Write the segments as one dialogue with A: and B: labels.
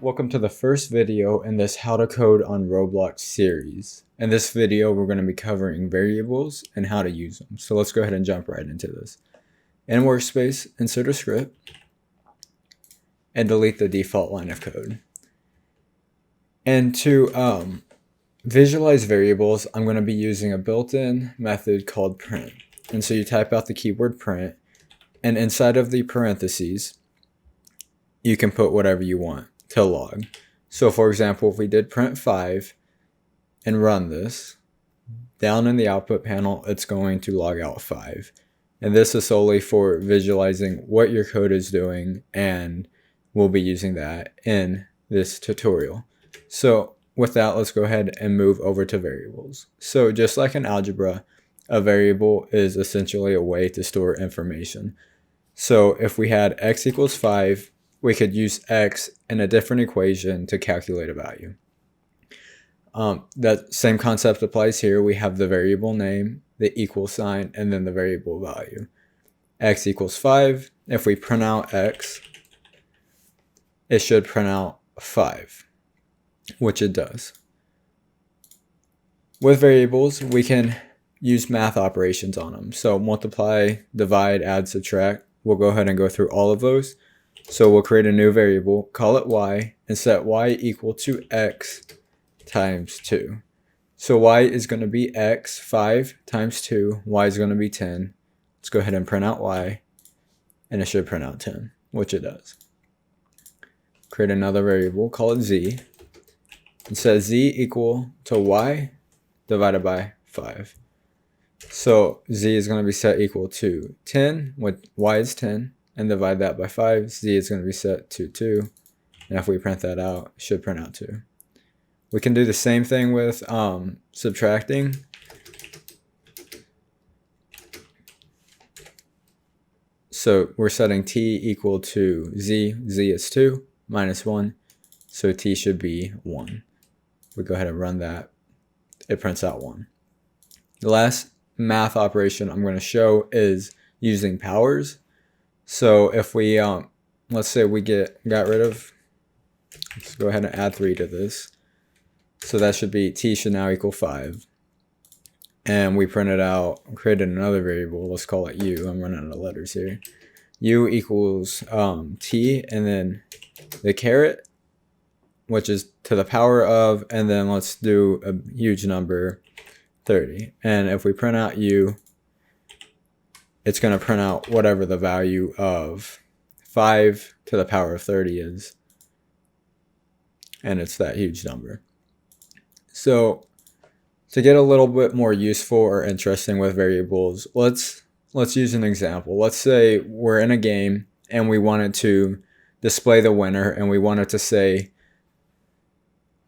A: Welcome to the first video in this How to Code on Roblox series. In this video, we're going to be covering variables and how to use them. So let's go ahead and jump right into this. In Workspace, insert a script and delete the default line of code. And to visualize variables, I'm going to be using a built-in method called print. And so you type out the keyword print, and inside of the parentheses, you can put whatever you want to log. So for example, if we did print 5 and run this, down in the output panel, it's going to log out 5. And this is solely for visualizing what your code is doing, and we'll be using that in this tutorial. So with that, let's go ahead and move over to variables. So just like in algebra, a variable is essentially a way to store information. So if we had x equals 5, we could use x in a different equation to calculate a value. That same concept applies here. We have the variable name, the equal sign, and then the variable value. X equals 5. If we print out x, it should print out 5, which it does. With variables, we can use math operations on them. So multiply, divide, add, subtract. We'll go ahead and go through all of those. So we'll create a new variable, call it y, and set y equal to x times 2. So y is going to be x, 5 times 2, y is going to be 10. Let's go ahead and print out y, and it should print out 10, which it does. Create another variable, call it z, and set z equal to y divided by 5. So z is going to be set equal to 10, with y is 10. And divide that by 5, z is going to be set to 2. And if we print that out, it should print out 2. We can do the same thing with subtracting. So we're setting t equal to z. Z is 2 minus 1. So t should be 1. We go ahead and run that. It prints out 1. The last math operation I'm going to show is using powers. So if we, let's say we got rid of, let's go ahead and add 3 to this. So that should be, t should now equal 5. And we printed out, created another variable, let's call it u. I'm running out of letters here. U equals t, and then the caret, which is to the power of, and then let's do a huge number, 30. And if we print out u, it's going to print out whatever the value of 5 to the power of 30 is. And it's that huge number. So to get a little bit more useful or interesting with variables, let's use an example. Let's say we're in a game and we wanted to display the winner, and we wanted to say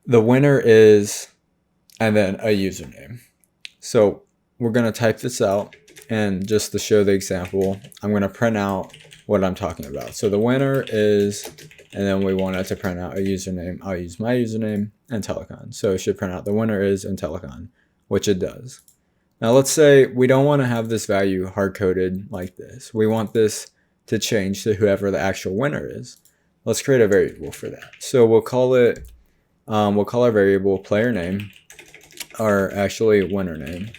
A: the winner is, and then a username. So we're going to type this out. And just to show the example, I'm going to print out what I'm talking about. So the winner is, and then we want it to print out a username. I'll use my username and Telecon. So it should print out the winner is and Telecon, which it does. Now let's say we don't want to have this value hard-coded like this. We want this to change to whoever the actual winner is. Let's create a variable for that. So we'll call it, we'll call our variable player name, or actually winner name.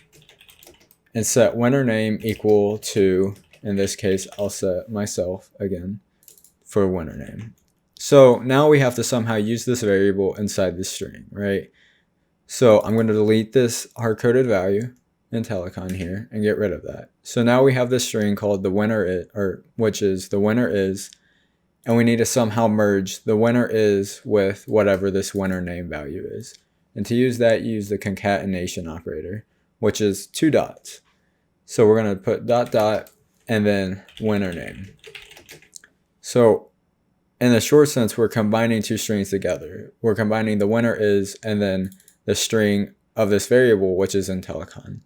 A: And set winner name equal to, in this case, I'll set myself again for winner name. So now we have to somehow use this variable inside the string, right? So I'm going to delete this hard-coded value in Telecon here and get rid of that. So now we have this string called the winner is, or which is the winner is, and we need to somehow merge the winner is with whatever this winner name value is. And to use that, use the concatenation operator, which is 2 dots. So we're going to put dot dot and then winner name. So in the short sense, we're combining 2 strings together. We're combining the winner is and then the string of this variable, which is in Telecon.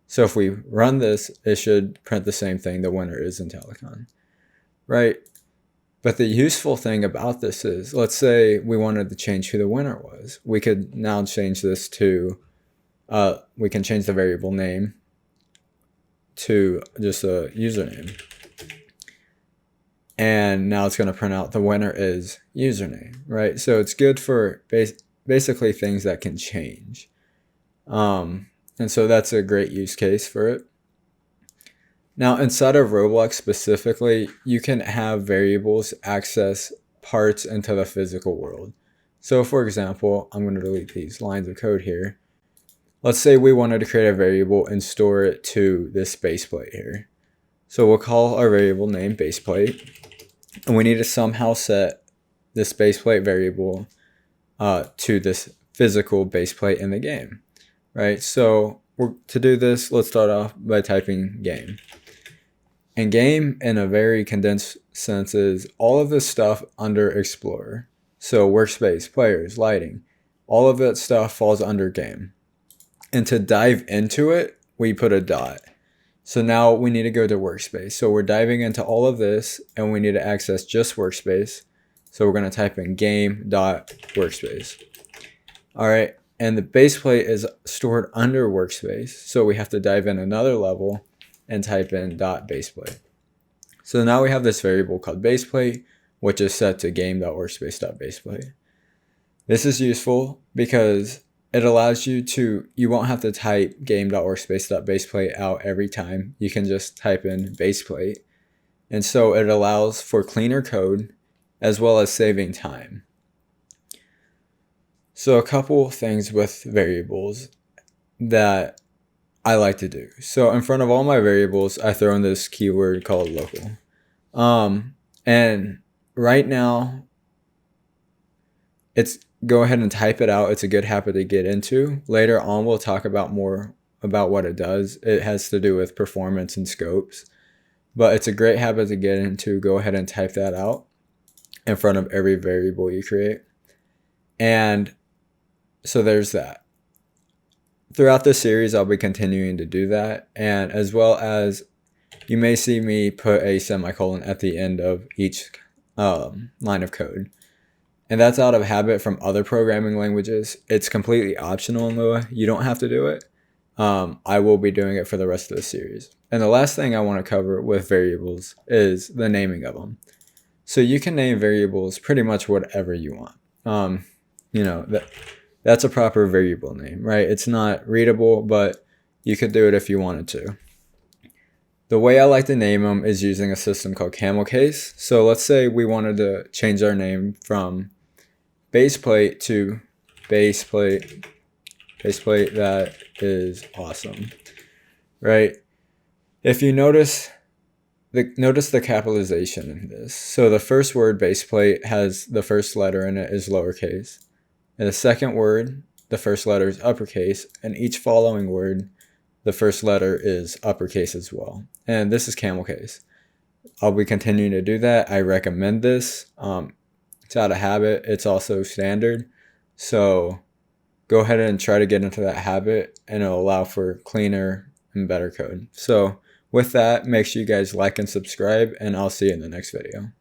A: So if we run this, it should print the same thing, the winner is in Telecon, right? But the useful thing about this is, let's say we wanted to change who the winner was. We could now change this to, we can change the variable name to just a username. and now it's going to print out the winner is username, right? So it's good for basically things that can change. And so that's a great use case for it. Now, inside of Roblox specifically, you can have variables access parts into the physical world. So for example, I'm going to delete these lines of code here. Let's say we wanted to create a variable and store it to this baseplate here. So we'll call our variable name baseplate, and we need to somehow set this baseplate variable to this physical baseplate in the game, right? So to do this, let's start off by typing game. And game, in a very condensed sense, is all of this stuff under Explorer. So workspace, players, lighting, all of that stuff falls under game. And to dive into it, we put a dot. So now we need to go to workspace. So we're diving into all of this, and we need to access just workspace. So we're going to type in game.workspace. All right. And the baseplate is stored under workspace. So we have to dive in another level and type in .baseplate. So now we have this variable called baseplate, which is set to game.workspace.baseplate. This is useful because it allows you won't have to type game.workspace.baseplate out every time. You can just type in baseplate. And so it allows for cleaner code as well as saving time. So a couple things with variables that I like to do. So in front of all my variables, I throw in this keyword called local. And right now, go ahead and type it out. It's a good habit to get into. Later on, we'll talk about more about what it does. It has to do with performance and scopes, but it's a great habit to get into. Go ahead and type that out in front of every variable you create. And so there's that. Throughout this series, I'll be continuing to do that, and as well as you may see me put a semicolon at the end of each line of code. And that's out of habit from other programming languages. It's completely optional in Lua. You don't have to do it. I will be doing it for the rest of the series. And the last thing I want to cover with variables is the naming of them. So you can name variables pretty much whatever you want. That's a proper variable name, right? It's not readable, but you could do it if you wanted to. The way I like to name them is using a system called camel case. So let's say we wanted to change our name from baseplate to baseplate. Baseplate, that is awesome, right? If you notice the capitalization in this. So the first word baseplate has the first letter in it is lowercase. And the second word, the first letter is uppercase, and each following word, the first letter is uppercase as well. And this is camel case. I'll be continuing to do that. I recommend this. It's out of habit. It's also standard. So go ahead and try to get into that habit, and it'll allow for cleaner and better code. So with that, make sure you guys like and subscribe, and I'll see you in the next video.